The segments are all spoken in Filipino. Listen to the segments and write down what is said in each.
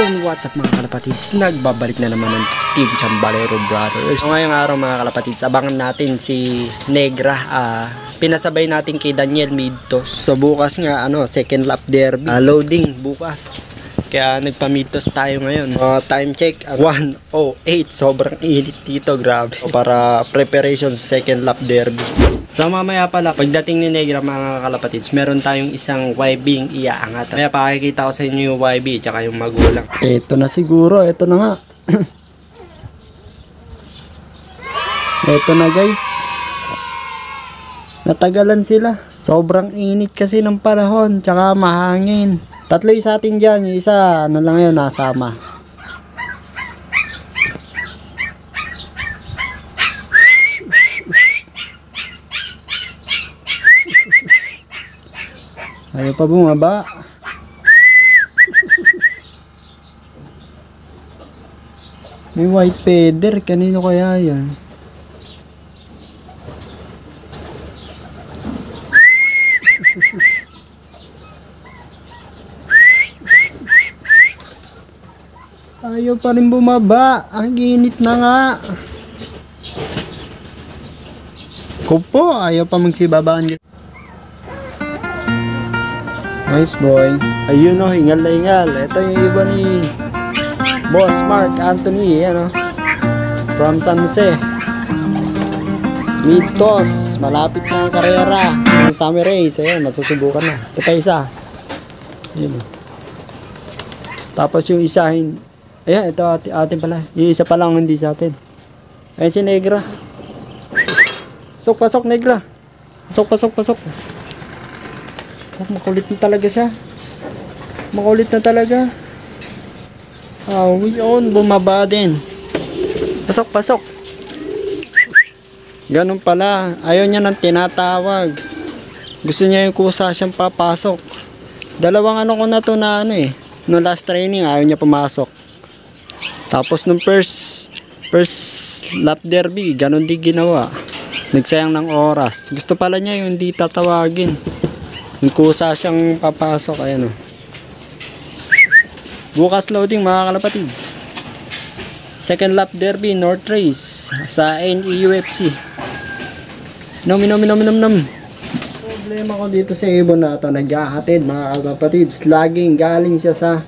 Ayun, what's up mga kalapatids? Nagbabalik na naman ng Team Chambalero Brothers. So, ngayong araw mga kalapatids, abangan natin si Negra. Pinasabay natin kay Daniel Midtos. So bukas nga, second lap derby. Loading bukas. Kaya nagpa-Midtos tayo ngayon. Time check, 1:08. Sobrang init dito, grabe. Para preparation sa second lap derby. So mamaya pala, pagdating ni Negra mga kalapatids, meron tayong isang YB iaangat. Kaya pakikita ko sa inyo yung YB tsaka yung magulang. Ito na siguro, ito na nga. Ito na guys. Natagalan sila. Sobrang init kasi ng panahon, tsaka mahangin. Tatlo yung sa atin dyan, yung isa, lang yun, nasama. Ayaw pa bumaba. May white feather. Kanino kaya yan? Ayaw pa rin bumaba. Ang init na nga. Kupo, ayaw pa magsibabaan. Nice boy. Ayun hingal na hingal. Ito yung iba ni Boss Mark Anthony, from San Jose. Midtos, malapit na ang karera. Yung summer race, ayan, masusubukan na. Ito pa isa. Ayun. Tapos yung isa, ayan, ito atin pala. Yung isa pa lang hindi sa atin. Ayan si Negra. Pasok, Negra. Pasok. Makulit na talaga siya. Makulit na talaga. Yun, bumaba din. Pasok. Ganun pala. Ayaw niya nang tinatawag. Gusto niya yung kusa siyang papasok. Dalawang ko na to na no last training, ayaw niya pumasok. Tapos nung first lap derby, ganun din ginawa. Nagsayang ng oras. Gusto pala niya yung hindi tatawagin. Yung kusa siyang papasok, ayan Bukas loading mga kalapatids. Second lap derby, North Race sa NEUFC. Nom. Problema ko dito sa ibon na ito, naghahatid mga kalapatids. Laging galing siya sa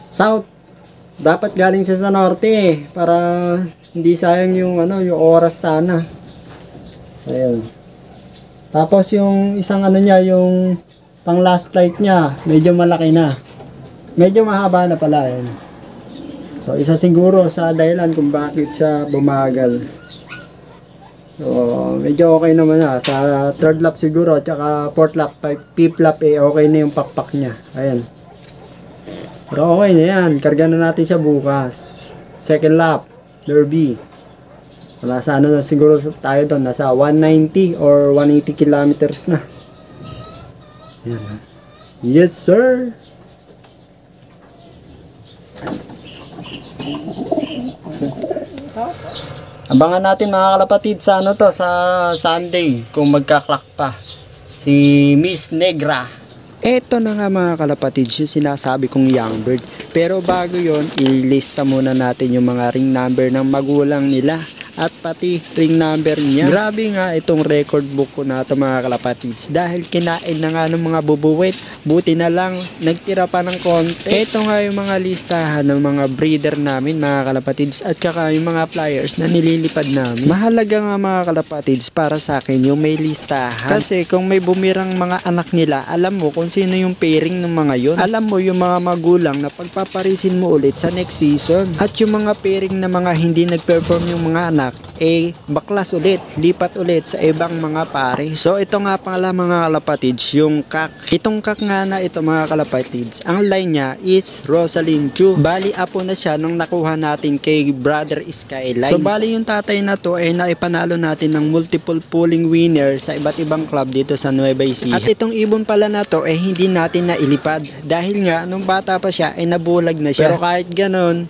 South. Dapat galing siya sa Norte para hindi sayang yung yung oras sana. Ayan. Tapos yung isang niya, yung pang last flight niya, medyo malaki na. Medyo mahaba na pala yun. So isa siguro sa dahilan kung bakit siya bumagal. So medyo okay naman na. Sa third lap siguro, tsaka fourth lap, fifth lap okay na yung pakpak niya. Ayan. Pero okay na yan. Karga na natin siya bukas. Second lap, derby. Nasa na siguro tayo doon, nasa 190 or 180 kilometers na. Yan. Yes sir. Abangan natin mga kalapatid sa sa Sunday kung magka-clock pa si Miss Negra. Eto na nga mga kalapatid, yung sinasabi kong young bird. Pero bago yon, ilista muna natin yung mga ring number ng magulang nila at pati ring number niya. Grabe nga itong record book ko na ito mga kalapatids, dahil kinain na nga ng mga bubuwit. Buti na lang nagtira pa ng konti. Ito nga yung mga listahan ng mga breeder namin mga kalapatids, at saka yung mga flyers na nililipad namin. Mahalaga nga mga kalapatids para sa akin yung may listahan, kasi kung may bumirang mga anak nila, alam mo kung sino yung pairing ng mga yon. Alam mo yung mga magulang na pagpaparisin mo ulit sa next season. At yung mga pairing na mga hindi nag-perform yung mga anak, baklas ulit, lipat ulit sa ibang mga pare. So ito nga pala mga kalapatids, yung kak. Itong kak nga na ito mga kalapatids, ang line niya is Rosaline Chu. Bali apo na siya nung nakuha natin kay Brother Skyline. So bali yung tatay na to ay naipanalo natin ng multiple pooling winner sa iba't ibang club dito sa Nueva Ecija. At itong ibon pala na to hindi natin nailipad, dahil nga nung bata pa siya ay nabulag na siya. Pero kahit ganon,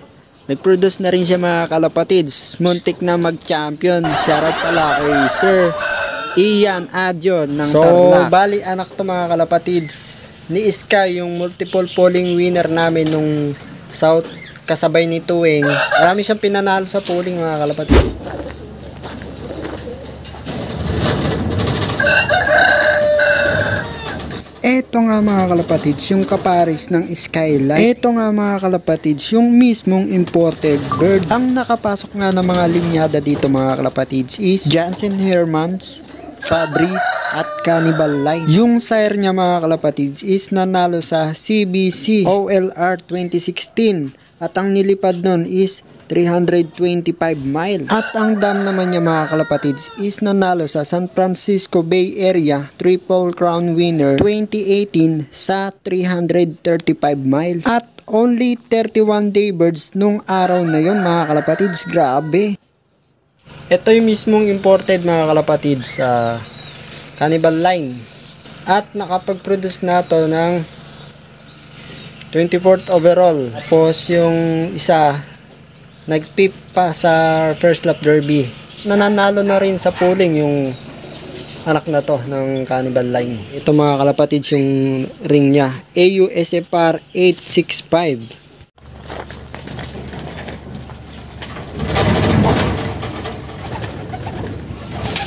nag-produce na rin siya mga kalapatids. Muntik na mag-champion. Shoutout pala kay Sir Ian Adyon ng Tarlac. So, bali anak to mga kalapatids ni Sky, yung multiple polling winner namin nung South kasabay ni Tuwing. Marami siyang pinanalo sa pooling mga kalapatid. Ito nga mga kalapatids, yung kaparis ng Skyline. Ito nga mga kalapatids, yung mismong imported bird. Ang nakapasok nga ng mga linyada dito mga kalapatids is Jansen Hermans, Fabry, at Cannibal Line. Yung sire niya mga kalapatids is nanalo sa CBC OLR 2016. At ang nilipad nun is 325 miles. At ang dam naman niya mga kalapatids is nanalo sa San Francisco Bay Area Triple Crown winner 2018 sa 335 miles. At only 31 day birds nung araw na yon mga kalapatids. Grabe. Ito yung mismong imported mga kalapatids sa Cannibal Line. At nakapag-produce na to ng 24th overall. Tapos yung isa nagpip pa sa first lap derby. Nananalo na rin sa pooling yung anak na to ng Cannibal Line. Ito mga kalapatids yung ring niya. AUSFR 865.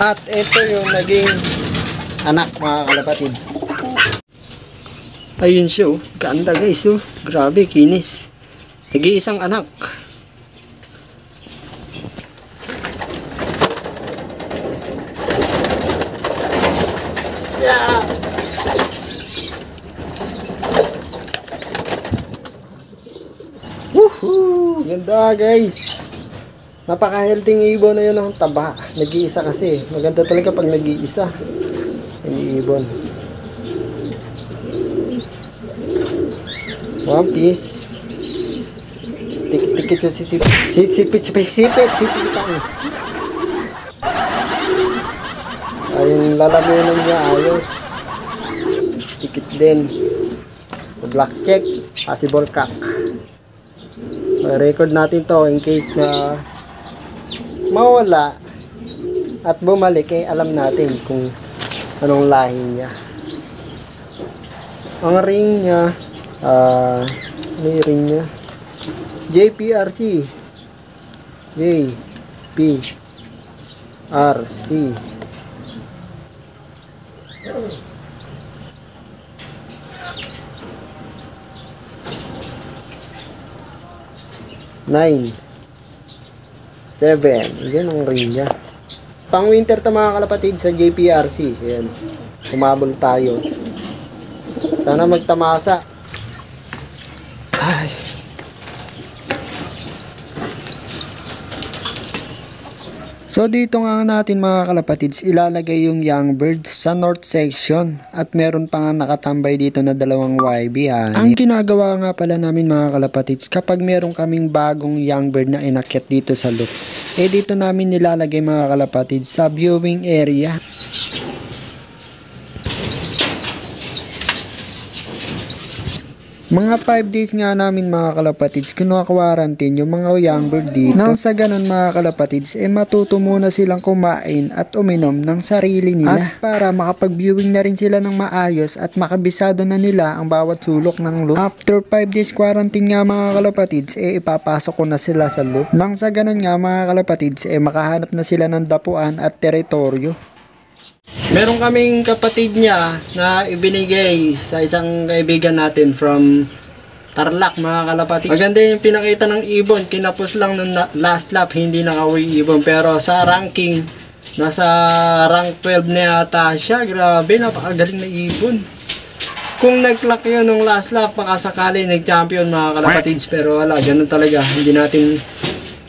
At ito yung naging anak mga kalapatids. Ayun siya oh. Ganda guys oh. Grabe kinis. Nag-iisang anak. Yeah. Woohoo! Ganda guys. Napaka-healthy ibon na yun ng taba. Nag-iisa kasi. Maganda talaga pag nag-iisa. Yung ibon. One piece. Tikit yung sipit. Ayun, lalamunan niya, ayos. Tikit din. Black check, possible cock. So, record natin to in case na mawala at bumalik, eh alam natin kung anong lahi niya. Ang ring niya, may ring niya. JPRC. JPRC. Nine. 7. Yan ang ring niya. Pang winter ta mga kalapatid sa JPRC. Ayan. Humabol tayo. Sana magtamasa. Ay. So dito nga natin mga kalapatids ilalagay yung young bird sa north section at meron pa nga nakatambay dito na dalawang YB ha. Ang ginagawa nga pala namin mga kalapatids kapag meron kaming bagong young bird na inakyat dito sa loop, eh dito namin nilalagay mga kalapatids sa viewing area. Mga 5 days nga namin mga kalapatids kinuha-quarantine yung mga young bird dito. Nang sa ganun mga kalapatids matuto muna silang kumain at uminom ng sarili nila. At para makapag-viewing na rin sila ng maayos at makabisado na nila ang bawat sulok ng loop. After 5 days quarantine nga mga kalapatids ipapasok ko na sila sa loop. Nang sa ganun nga mga kalapatids makahanap na sila ng dapuan at teritoryo. Meron kaming kapatid niya na ibinigay sa isang kaibigan natin from Tarlac mga kalapatid. Maganda yung pinakita ng ibon. Kinapos lang nung last lap hindi nakauwi ibon. Pero sa ranking nasa rank 12 na yata siya. Grabe, napakagaling na ibon. Kung nag-clock yun nung last lap baka sakali nag-champion mga kalapatids. Pero wala, ganun talaga. Hindi natin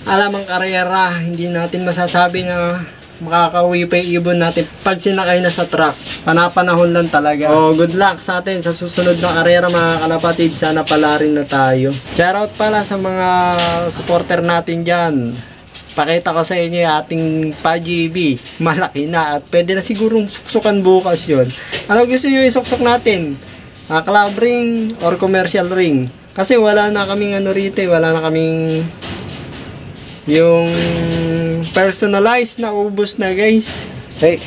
alam ang karera. Hindi natin masasabi na makakauwi pa yung ibon natin pag sinakay na sa truck. Panapanahon lang talaga. Oh, good luck sa atin sa susunod na karera mga kalapatid. Sana pala rin na tayo. Shoutout pala sa mga supporter natin dyan. Pakita ko sa inyo yung ating pa-GB. Malaki na at pwede na sigurong suksukan bukas yun. Ano gusto nyo isuksok natin? Club ring or commercial ring? Kasi wala na kaming ano rito, wala na kaming yung personalized na ubos na guys. Hey.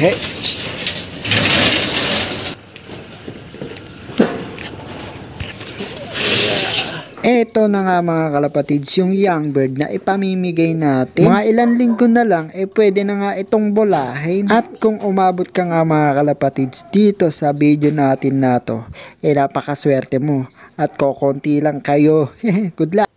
Eto na nga mga kalapatids, yung young bird na ipamimigay natin. Mga ilan linggo na lang, pwede na nga itong bulahin. At kung umabot ka nga mga kalapatids dito sa video natin na to, napakaswerte mo. At kokonti lang kayo. Good luck!